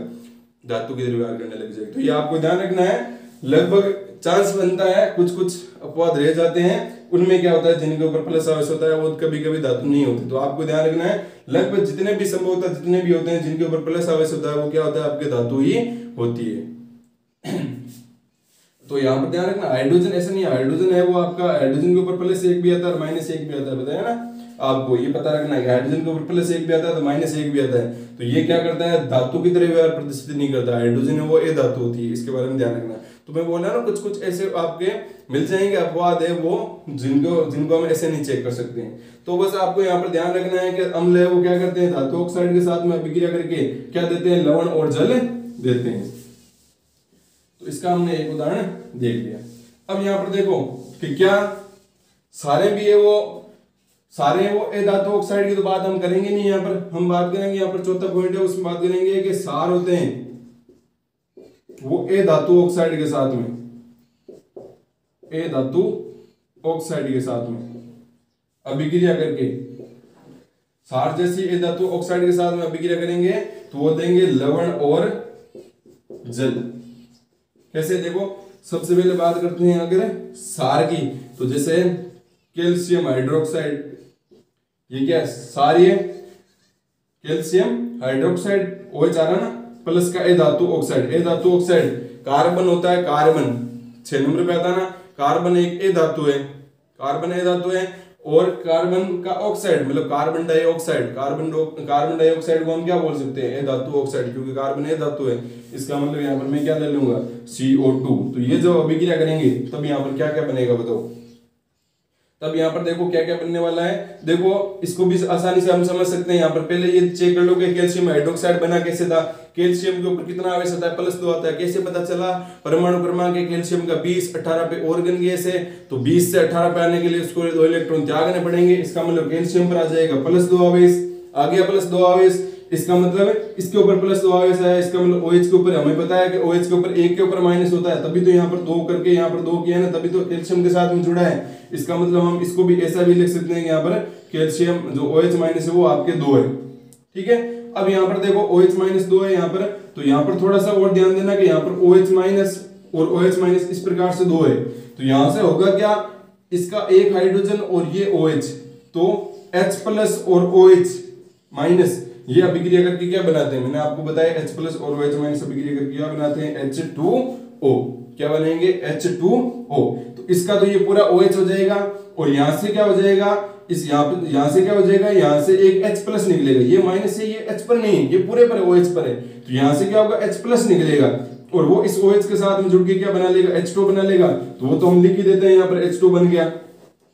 धातु की तरह व्यवहार करने लग जाएगा। तो ये आपको ध्यान रखना है। लगभग चांस बनता है, कुछ अपवाद रह जाते हैं, उनमें क्या होता है जिनके ऊपर प्लस आवेश होता है वो कभी कभी धातु नहीं होती। तो आपको ध्यान रखना है लगभग जितने भी संभवतः जितने भी होते हैं जिनके ऊपर प्लस आवेश होता है वो क्या होता है, आपके धातु ही होती है। तो यहाँ पर ध्यान रखना, हाइड्रोजन ऐसा नहीं है, हाइड्रोजन है वो आपका, हाइड्रोजन के ऊपर +1 भी आता है और -1 भी आता है, बताया ना आपको। ये पता रखना है हाइड्रोजन के ऊपर +1 भी आता है तो -1 भी आता है। तो ये क्या करता है, धातु की तरह व्यवहार प्रदर्शित नहीं करता। हाइड्रोजन है वो ए धातु होती है, इसके बारे में ध्यान रखना। तो मैं बोला ना कुछ ऐसे आपके मिल जाएंगे अपवाद है वो जिनको हम ऐसे नहीं चेक कर सकते हैं। तो बस आपको यहाँ पर ध्यान रखना है कि अम्ल है वो क्या करते हैं, धातु ऑक्साइड के साथ में अभिक्रिया करके क्या देते हैं, लवण और जल देते हैं। तो इसका हमने एक उदाहरण देख लिया। अब यहाँ पर देखो कि क्या सारे भी है वो ए धातु ऑक्साइड की तो बात हम करेंगे नहीं। यहाँ पर हम बात करेंगे, यहाँ पर चौथा पॉइंट है उसमें बात करेंगे कि सार होते हैं वो ए धातु ऑक्साइड के साथ में, ए धातु ऑक्साइड के साथ में अभिक्रिया करके, सार जैसी ए धातु ऑक्साइड के साथ में अभिक्रिया करेंगे तो वो देंगे लवण और जल। कैसे, देखो सबसे पहले बात करते हैं अगर सार की, तो जैसे कैल्शियम हाइड्रोक्साइड, ये क्या है, सार है कैल्शियम हाइड्रोक्साइड OH आ रहा ना, प्लस का ए धातु ऑक्साइड। ए धातु ऑक्साइड कार्बन होता है, कार्बन 6 नंबर पे आता है ना, कार्बन एक ए धातु है, कार्बन ए धातु है। और कार्बन का ऑक्साइड मतलब कार्बन डाइऑक्साइड, कार्बन डाइऑक्साइड को हम क्या बोल सकते हैं, ए धातु ऑक्साइड, क्योंकि कार्बन ए धातु है, इसका मतलब यहाँ पर मैं क्या ले लूंगा, CO2। तो ये जो अभिक्रिया करेंगे तब यहाँ पर क्या क्या बनेगा बताओ। तब यहाँ पर देखो क्या क्या बनने वाला है, देखो इसको भी आसानी से हम समझ सकते हैं। यहाँ पर पहले ये चेक कर लो कि कैल्शियम हाइड्रोक्साइड बना कैसे था, कैल्शियम के ऊपर कितना आवेश आता है, +2 आता है। कैसे पता चला, परमाणु क्रमांक है कैल्शियम का 20, 18 पे ऑर्गन गैस है, तो 20 से 18 पे आने के लिए उसको 2 इलेक्ट्रॉन त्यागने पड़ेंगे। इसका मतलब कैल्शियम पर आ जाएगा +2 आवेश, आ गया +2 आवेश। इसका मतलब इसके ऊपर +2 आवेश है, इसका मतलब OH के ऊपर हमें पता है कि OH के ऊपर 1 के ऊपर माइनस होता है, तभी तो यहाँ पर 2 करके यहाँ पर 2 किया है ना, तभी तो कैल्शियम के साथ में जुड़ा है। इसका मतलब हम इसको भी ऐसा भी लिख सकते हैं कि यहाँ पर कैल्शियम जो OH माइनस है वो आपके 2 है, ठीक है। अब यहाँ पर देखो OH माइनस 2 है यहाँ पर, तो यहाँ पर थोड़ा सा और ध्यान देना कि यहाँ पर OH माइनस और OH माइनस इस प्रकार से 2 है, तो यहाँ से होगा क्या, इसका एक हाइड्रोजन और ये OH, तो H प्लस और OH माइनस ये अभिक्रिया करके क्या बनाते हैं, मैंने आपको बताया H प्लस और OH माइनस अभिक्रिया करके क्या बनाते हैं, H2O। क्या बनेंगे, H2O। तो इसका तो ये पूरा OH हो जाएगा, और यहां से क्या हो जाएगा, इस यहां से क्या हो जाएगा, यहां से एक H प्लस निकलेगा, ये माइनस है, ये H पर नहीं है, ये पूरे पर OH पर है, तो यहां से क्या होगा, H प्लस निकलेगा, और वो इस OH के साथ में जुड़ के क्या बना लेगा, H2 बना लेगा। तो वो तो हम लिख ही देते हैं, यहाँ पर H2 बन गया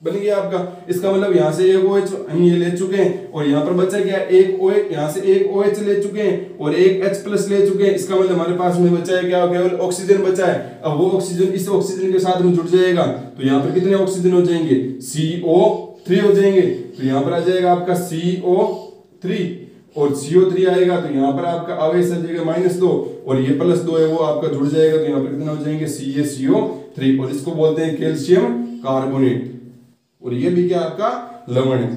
आपका। इसका मतलब यहाँ से एक OH हम ये ले चुके हैं, और यहाँ पर बचा क्या, एक OH, यहाँ से एक OH ले चुके हैं और एक H प्लस ले चुके हैं। इसका मतलब हमारे पास में बचा है क्या, केवल ऑक्सीजन बचा है। अब वो ऑक्सीजन इस ऑक्सीजन के साथ में जुड़ जाएगा, तो यहाँ पर कितने ऑक्सीजन हो जाएंगे, CO3 हो जाएंगे। तो यहाँ पर आ जाएगा आपका CO3, और CO3 आएगा तो यहाँ पर आपका आवेश आ जाएगा -2, और ये +2 है वो आपका जुड़ जाएगा, तो यहाँ पर कितना हो जाएंगे, CaCO3, और इसको बोलते हैं कैल्शियम कार्बोनेट। और ये भी क्या आपका लवण है,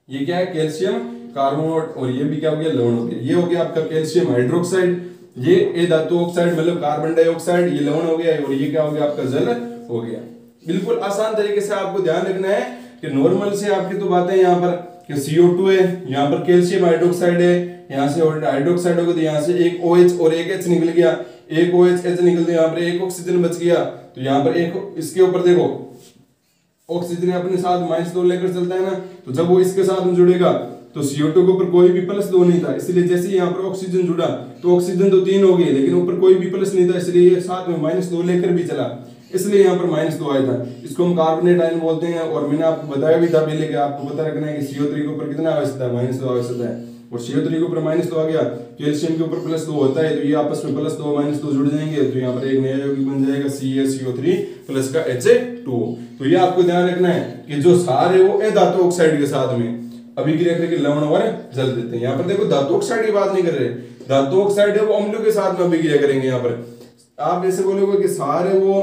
ये क्या है, कैल्शियम कार्बोनेट, और ये भी क्या हो गया, लवण हो गया। ये हो गया आपका कैल्शियम हाइड्रोक्साइड, ये ए धातु ऑक्साइड मतलब कार्बन डाइऑक्साइड, ये लवण हो गया, और ये क्या हो गया, आपका जल हो गया। बिल्कुल आसान तरीके से आपको ध्यान रखना है कि नॉर्मल से आपकी तो बातें यहाँ पर कि CO2 है, यहाँ पर कैल्शियम हाइड्रोक्साइड है, यहाँ से हाइड्रोक्साइड हो गया, तो यहाँ से एक OH और एक H निकल गया, एक OH H निकल गया, यहाँ पर एक ऑक्सीजन बच गया। तो यहाँ पर एक इसके ऊपर देखो ऑक्सीजन अपने साथ -2 लेकर चलता है ना, तो जब वो इसके साथ में जुड़ेगा तो CO2 के ऊपर कोई भी +2 नहीं था, इसलिए जैसे ही यहाँ पर ऑक्सीजन जुड़ा तो ऑक्सीजन तो 3 हो गए, लेकिन ऊपर कोई भी प्लस नहीं था, इसलिए ये साथ में -2 लेकर भी चला, इसलिए यहाँ पर -2 आया था। इसको हम कार्बोनेट आयन बोलते हैं। और मैंने आपको बताया भी था पहले कि आपको पता रखना है कि CO3 के ऊपर कितना आवश्यकता है, -2 आवश्यकता है, और CO3 के ऊपर -2 आ गया, कैल्शियम के ऊपर +2 होता है, तो ये आपस में +2 -2 जुड़ जाएंगे, तो यहाँ पर एक नया यौगिक बन जाएगा CaCO3 प्लस का H2। तो ये आपको ध्यान रखना है कि जो सार है वो ए धातु ऑक्साइड के साथ में अभिक्रिया करके लवण और जल देते हैं। यहाँ पर देखो धातु ऑक्साइड की बात नहीं कर रहे, धातु ऑक्साइड है वो अम्लों के साथ में अभिक्रिया करेंगे। यहाँ पर आप ऐसे बोलोगे कि सार है वो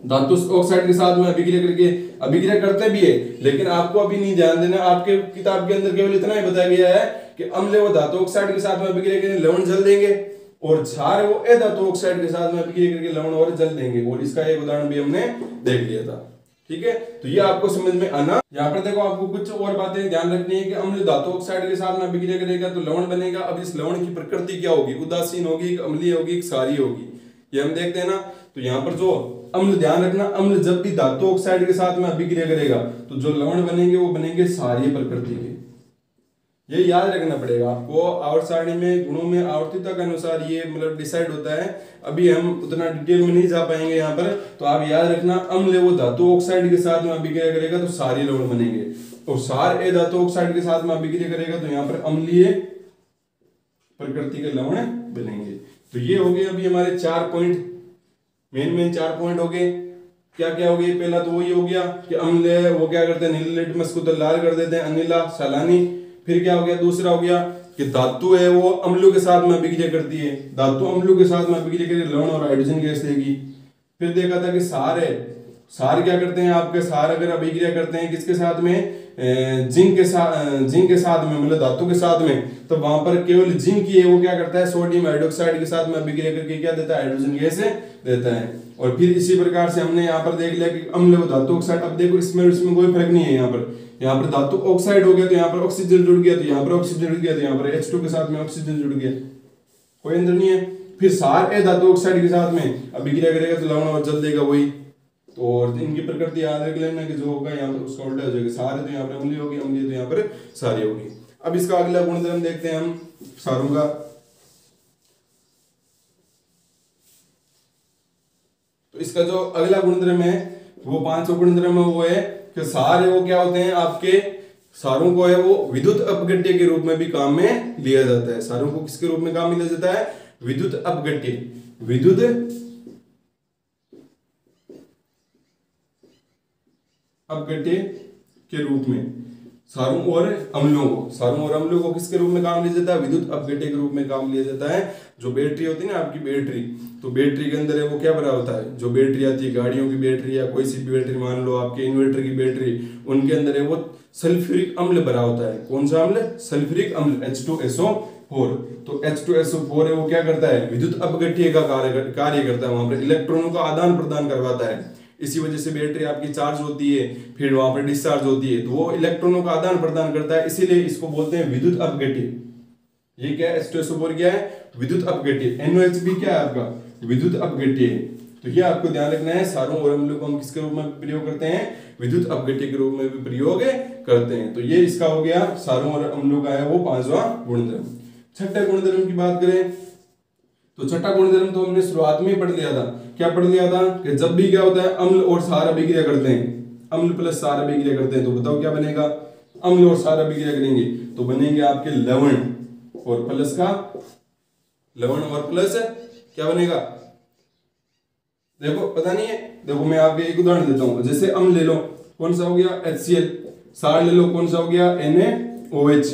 धातु ऑक्साइड के साथ में अभिक्रिया करते भी है, लेकिन आपको अभी नहीं ध्यान देना, आपके किताब के अंदर केवल इतना ही बताया गया है कि अम्ल वो धातु ऑक्साइड के साथ में अभिक्रिया करके लवण जल देंगे, और क्षार वो ए धातु ऑक्साइड के साथ में अभिक्रिया करके लवण और जल देंगे। और इसका एक उदाहरण भी हमने देख लिया था, ठीक है। तो ये आपको समझ में आना। यहाँ पर देखो आपको कुछ और बातें ध्यान रखनी है कि अम्ल धातु ऑक्साइड के साथ में अभिक्रिया करेगा तो लवण बनेगा। अब इस लवण की प्रकृति क्या होगी, उदासीन होगी, अम्लीय होगी, क्षारीय होगी, ये हम देखते हैं ना। तो यहाँ पर जो अम्ल, ध्यान रखना, अम्ल जब भी धातु ऑक्साइड के साथ में अभिक्रिया करेगा तो जो लवण बनेंगे वो बनेंगे क्षारीय प्रकृति के। ये याद रखना पड़ेगा आपको। आवर्त सारणी में गुणों में आवर्तिता के अनुसार ये मतलब डिसाइड होता है। अभी हम उतना डिटेल में नहीं जा पाएंगे यहाँ पर, तो आप याद रखना अम्ल वो धातु ऑक्साइड के साथ में अभिक्रिया करेगा तो क्षारीय लवण बनेंगे, और क्षार ए धातु ऑक्साइड के साथ में अभिक्रिया करेगा तो यहाँ पर अम्लीय प्रकृति के लवण बनेंगे। तो ये हो गए अभी हमारे 4 पॉइंट, मेन 4 पॉइंट हो गए। क्या क्या हो गए, पहला तो वही हो गया कि अम्ल वो क्या करते हैं, नीले लिटमस को तो लाल कर देते हैं, अनिला सलानी। फिर क्या हो गया, दूसरा हो गया कि धातु है वो अम्लों के साथ में अभिक्रिया करती है, धातु अम्लों के साथ में अभिक्रिया करके लवण और हाइड्रोजन गैस देगी। फिर देखा था कि सार है, सार क्या करते हैं आपके, सार अगर अभिक्रिया करते हैं किसके साथ में, जिंक के साथ में, मतलब धातु के साथ में, तो वहां पर केवल जिंक ही है वो क्या करता है, सोडियम हाइड्रोक्साइड के साथ में अभिक्रिया करके क्या देता है, हाइड्रोजन गैस देता है। और फिर इसी प्रकार से हमने यहाँ पर देख लिया कि अम्ल व धातु ऑक्साइड। अब देखो इसमें कोई फर्क नहीं है, यहाँ पर धातु ऑक्साइड हो गया तो यहाँ पर ऑक्सीजन जुड़ गया, तो यहाँ पर ऑक्सीजन जुड़ गया, तो यहाँ पर H2 के साथ में ऑक्सीजन जुड़ गया, कोई अंतर नहीं है। फिर सार ए धातु ऑक्साइड के साथ में अभिक्रिया करेगा तो लवण और जल देगा वही। तो और इनकी प्रकृति याद रख लेना कि जो होगा यहाँ पर उसका उल्टा हो जाएगा, सारे तो यहाँ पर अम्लीय होगी, अम्लीय तो यहाँ पर सारी होगी। अब इसका अगला गुणधर्म देखते हैं हम सारों का। तो इसका जो अगला गुणधर्म है वो 5वां गुणधर्म है, वो है कि सारे वो क्या होते हैं आपके, सारों को है वो विद्युत अपघट्य के रूप में भी काम में लिया जाता है। सारों को किसके रूप में काम में लिया जाता है? विद्युत अपघट्य, विद्युत अपघट्य के रूप में सारों और अम्लों को किसके रूप में काम लिया जाता है? विद्युत अपघट्य के रूप में काम लिया जाता है। जो बैटरी होती है ना आपकी बैटरी, तो बैटरी के अंदर है वो क्या भरा होता है? जो बैटरी आती है गाड़ियों की बैटरी या कोई सी भी बैटरी, मान लो आपके इन्वर्टर की बैटरी, उनके अंदर है वो सल्फ्यूरिक अम्ल भरा होता है। कौन सा अम्ल? सल्फ्यूरिक अम्ल H2SO4। तो H2SO4 है वो क्या करता है? विद्युत अपघट्य का कार्य करता है, वहां पर इलेक्ट्रॉनों का आदान प्रदान करवाता है। इसी वजह से बैटरी आपकी चार्ज होती है, फिर वहां पर डिस्चार्ज होती है, तो वो इलेक्ट्रॉनों का आदान प्रदान करता है, इसीलिए इसको बोलते हैं विद्युत अपघट्य। ये क्या है? H2SO4 क्या है? विद्युत अपघट्य। NOH भी क्या है आपका? विद्युत अपघट्य। तो ये आपको ध्यान रखना है, सारों और अम्लों को हम किसके रूप में प्रयोग करते हैं? विद्युत अपघट्य के रूप में भी प्रयोग करते हैं। तो ये इसका हो गया सारों और अम्लों का है वो 5वां गुणधर्म। छठे गुणधर्म की बात करें तो छठा गुणधर्म तो हमने शुरुआत में ही पढ़ लिया था। क्या पढ़ लिया था? कि जब भी क्या होता है अम्ल और क्षार अभिक्रिया करते हैं, अम्ल प्लस क्षार अभिक्रिया करते हैं, तो बताओ क्या बनेगा? अम्ल और क्षार अभिक्रिया करेंगे तो बनेंगे आपके लवण और प्लस का, लवण और प्लस क्या बनेगा? देखो पता नहीं है, देखो मैं आपको एक उदाहरण देता हूं। जैसे अम्ल ले लो, कौन सा हो गया? HCl। क्षार ले लो, कौन सा हो गया? NaOH।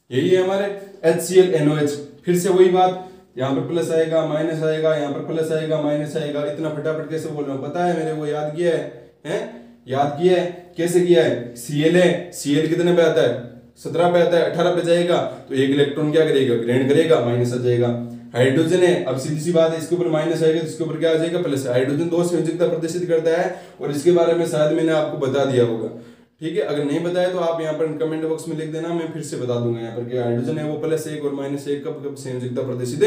यही है हमारे HCl NOH। फिर से वही बात, यहाँ पर प्लस आएगा, माइनस आएगा, यहाँ पर प्लस आएगा, माइनस आएगा। इतना फटाफट कैसे बोल रहा हूँ पता है मेरे को? याद किया है? याद किया है? कैसे किया है? Cl है, Cl कितने पे आता है? 17 पे आता है, 18 पे जाएगा तो एक इलेक्ट्रॉन क्या करेगा? ग्रहण करेगा, माइनस आ जाएगा। हाइड्रोजन है, अब सीधी सी बात है, इसके ऊपर माइनस आएगा तो इसके ऊपर क्या आ जाएगा? प्लस। हाइड्रोजन 2 संयोजकता प्रदर्शित करता है और इसके बारे में शायद मैंने आपको बता दिया होगा, ठीक है? अगर नहीं बताया तो आप यहाँ पर कमेंट बॉक्स में लिख देना, मैं फिर से बता दूंगा यहाँ पर कि हाइड्रोजन है वो +1 और -1 कब कब संयोजकता प्रदर्शित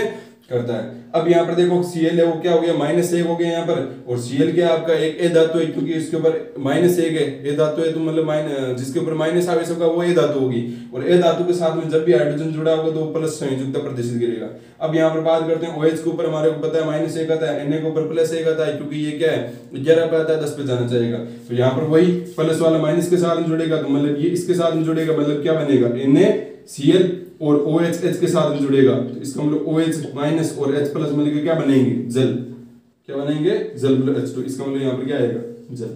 करता है। अब यहाँ पर देखो Cl है वो क्या हो गया? -1 हो गया यहाँ पर, और Cl क्या आपका एक ए धातु है, क्योंकि इसके ऊपर -1 है, ए धातु है तो मतलब जिसके ऊपर माइनस आवेश होगा वो ए धातु होगी, और ए धातु के साथ में जब भी हाइड्रोजन जुड़ा होगा तो वो प्लस संयोजकता प्रदर्शित करेगा। अब यहाँ पर बात करते हैं OH के ऊपर, हमारे को पता है -1 आता है, Na के ऊपर +1 आता है, क्योंकि ये क्या है 11 पे आता है, 10 पे जाना चाहेगा, तो यहाँ पर वही प्लस वाला माइनस के साथ में जुड़ेगा, तो मतलब ये इसके साथ में जुड़ेगा, मतलब क्या बनेगा? NaCl और OH H के साथ में जुड़ेगा, तो इसका मतलब OH माइनस और H प्लस मिलकर क्या बनेंगे? जल। क्या बनेंगे? जल प्लस H2। इसका मतलब यहाँ पर क्या आएगा? जल।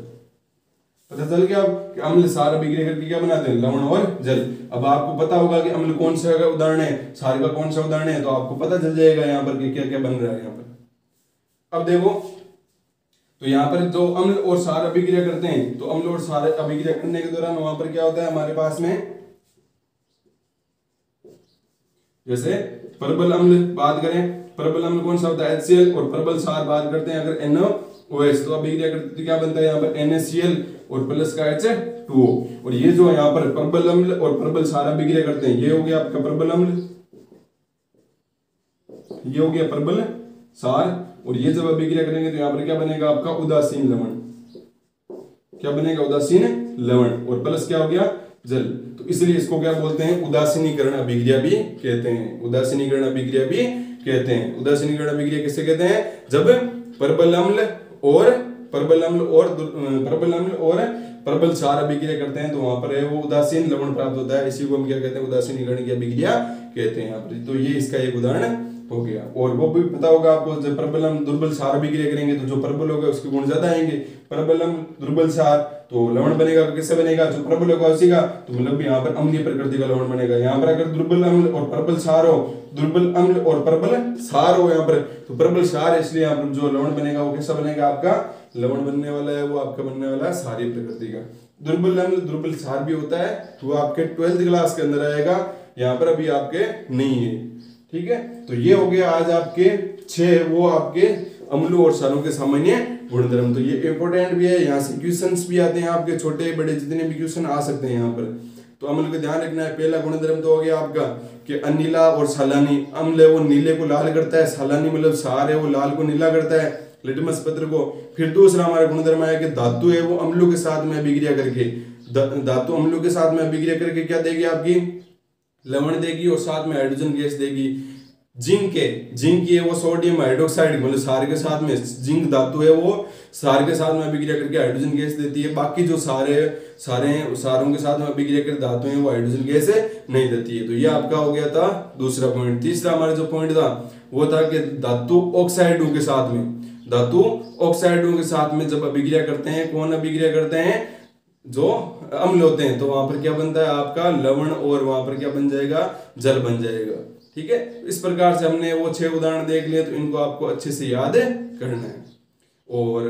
पता चल गया अब कि अम्ल क्षार अभिक्रिया करके क्या बनाते हैं? लवण और जल। अब आपको पता होगा कि अम्ल कौन सा उदाहरण है, क्षार का कौन सा उदाहरण है, तो आपको पता चल जाएगा यहाँ पर कि क्या क्या बन रहा है यहाँ पर। अब देखो तो यहाँ पर जो अम्ल और क्षार अभिक्रिया करते हैं, तो अम्ल और क्षार अभिक्रिया करने के दौरान वहां पर क्या होता है हमारे पास में? जैसे प्रबल अम्ल बात करें, प्रबल अम्ल कौन सा होता है? HCl, और प्रबल क्षार बात करते हैं अगर NaOH, तो अभिक्रिया करते तो क्या बनता है यहाँ पर? NaCl और प्लस का H2O। और ये जो यहाँ पर प्रबल अम्ल और प्रबल क्षार अभिक्रिया करते हैं, ये हो गया आपका प्रबल अम्ल, ये हो गया प्रबल क्षार, और ये जब अभिक्रिया करेंगे तो यहाँ पर क्या बनेगा आपका? उदासीन लवण। क्या बनेगा? उदासीन लवण, और प्लस क्या हो गया? जल। तो इसलिए इसको क्या बोलते हैं? उदासीनीकरण अभिक्रिया भी कहते हैं। उदासीनीकरण अभिक्रिया भी कहते हैं। उदासीनीकरण अभिक्रिया किससे कहते हैं? जब प्रबल अम्ल और प्रबल क्षार अभिक्रिया करते हैं तो वहां पर है वो उदासीन लवण प्राप्त होता है, इसी को हम क्या कहते हैं? उदासीनीकरण की अभिक्रिया कहते हैं यहाँ पर। तो ये इसका एक उदाहरण हो गया। और वो भी पता होगा आपको, जब प्रबल अम्ल दुर्बल क्षार अभिक्रिया करेंगे तो जो प्रबल होगा उसके गुण ज्यादा आएंगे। प्रबल अम्ल दुर्बल क्षार तो लवण बनेगा, किससे बनेगा? जो प्रबल होगा उसी का, तो मतलब यहाँ पर अम्लीय प्रकृति का लवण बनेगा। यहाँ पर अगर दुर्बल अम्ल और प्रबल क्षार हो, दुर्बल अम्ल और प्रबल क्षार हो यहाँ पर, तो प्रबल क्षार है, इसलिए यहाँ पर जो लवण बनेगा वो कैसा बनेगा? आपका लवण बनने वाला है वो आपका बनने वाला है क्षारीय प्रकृति का। दुर्बल अम्ल दुर्बल क्षार भी होता है, वो आपके 12th क्लास के अंदर आएगा, यहाँ पर अभी आपके नहीं है, ठीक है? तो ये हो गया आज आपके 6 वो आपके अम्लों और क्षारों के सामान्य गुणधर्म। तो ये इंपोर्टेंट भी है, यहाँ से क्वेश्चंस भी आते हैं आपके, छोटे बड़े जितने भी क्वेश्चन आ सकते हैं यहाँ पर। तो अम्ल का ध्यान रखना है। पहला गुणधर्म तो हो गया आपका कि अनिला और सालानी। अम्ल है वो नीले को लाल करता है, सालानी मतलब क्षार है वो लाल को नीला करता है। लिटमस पत्र को। फिर दूसरा हमारा गुणधर्म है कि धातु है वो अम्लों के साथ में अभिक्रिया करके, धातु अम्लों के साथ में अभिक्रिया करके क्या देगी आपकी, लवण देगी और साथ में हाइड्रोजन गैस देगी। जिंक है वो सोडियम हाइड्रोक्साइड मतलब सार के साथ में, जिंक धातु है वो सार के साथ में अभिक्रिया करके हाइड्रोजन गैस देती है। बाकी जो सारों के साथ में अभिक्रिया कर धातु है वो हाइड्रोजन गैस नहीं देती है। तो ये आपका हो गया था दूसरा पॉइंट। तीसरा हमारा जो पॉइंट था वो था कि धातु ऑक्साइडों के साथ में जब अभिक्रिया करते हैं, कौन अभिक्रिया करते हैं, जो अम्ल होते हैं, तो वहां पर क्या बनता है आपका लवण और वहां पर क्या बन जाएगा, जल बन जाएगा। ठीक है, इस प्रकार से हमने वो 6 उदाहरण देख लिए, तो इनको आपको अच्छे से याद करना है। और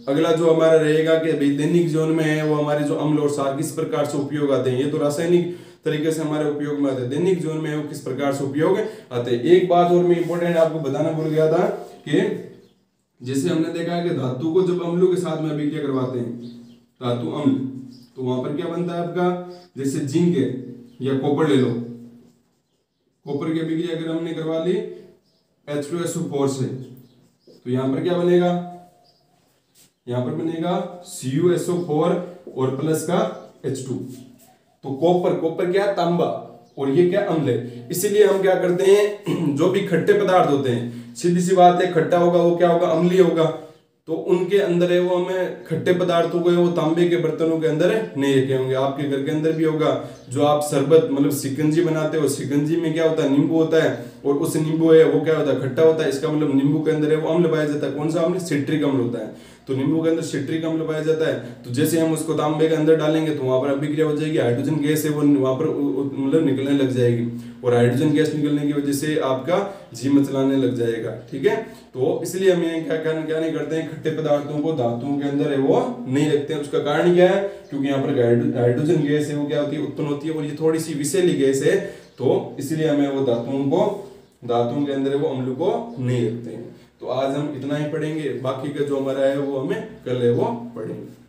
अगला जो हमारा रहेगा कि भाई दैनिक जीवन में है वो हमारे जो अम्ल और सार किस प्रकार से उपयोग आते हैं। ये तो रासायनिक तरीके से हमारे उपयोग में आते हैं, दैनिक जीवन में है वो किस प्रकार से उपयोग आते हैं। एक बात और मैं इंपॉर्टेंट आपको बताना भूल गया था कि जैसे हमने देखा है कि धातु को जब अम्लों के साथ में अभिक्रिया करवाते हैं, धातु अम्ल, तो वहां पर क्या बनता है आपका, जैसे जिंक है या कॉपर ले लो, कॉपर की अभिक्रिया अगर हमने करवा ली H2SO4 से, तो यहां पर क्या बनेगा, यहां पर बनेगा CuSO4 और प्लस का H2। तो कॉपर क्या है, तांबा, और ये क्या अम्ल है। इसीलिए हम क्या करते हैं, जो भी खट्टे पदार्थ होते हैं, सीधी सी बात है, खट्टा होगा वो क्या होगा, अम्लीय होगा, तो उनके अंदर है वो हमें खट्टे पदार्थों को वो तांबे के बर्तनों के अंदर नहीं रखे होंगे। आपके घर के अंदर भी होगा, जो आप शरबत मतलब शिकंजी बनाते हो, शिकंजी में क्या होता है, नींबू होता है, और उस नींबू है वो क्या होता है, खट्टा होता है। इसका मतलब नींबू के अंदर है वो अम्ल पाया जाता है। कौन सा अम्ल, सिट्रिक अम्ल होता है। तो नींबू के अंदर सिट्रिक अम्ल पाया जाता है। तो जैसे हम उसको तांबे के अंदर डालेंगे तो वहां पर अभिक्रिया हो जाएगी, हाइड्रोजन गैस है वो वहां पर मतलब निकलने लग जाएगी, और हाइड्रोजन गैस निकलने की वजह से आपका जी मचलाने लग जाएगा। ठीक है, तो इसलिए हम क्या नहीं करते हैं, खट्टे पदार्थों को धातुओं के अंदर है वो नहीं रखते हैं। उसका कारण क्या है, क्योंकि यहाँ पर हाइड्रोजन गैस है वो क्या होती है, उत्पन्न होती है, और ये थोड़ी सी विषैली गैस है, तो इसलिए हमें वो धातुओं के अंदर वो अम्ल को नहीं रखते हैं। तो आज हम इतना ही पढ़ेंगे, बाकी का जो हमारा है वो हमें कल है वो पढ़ेंगे।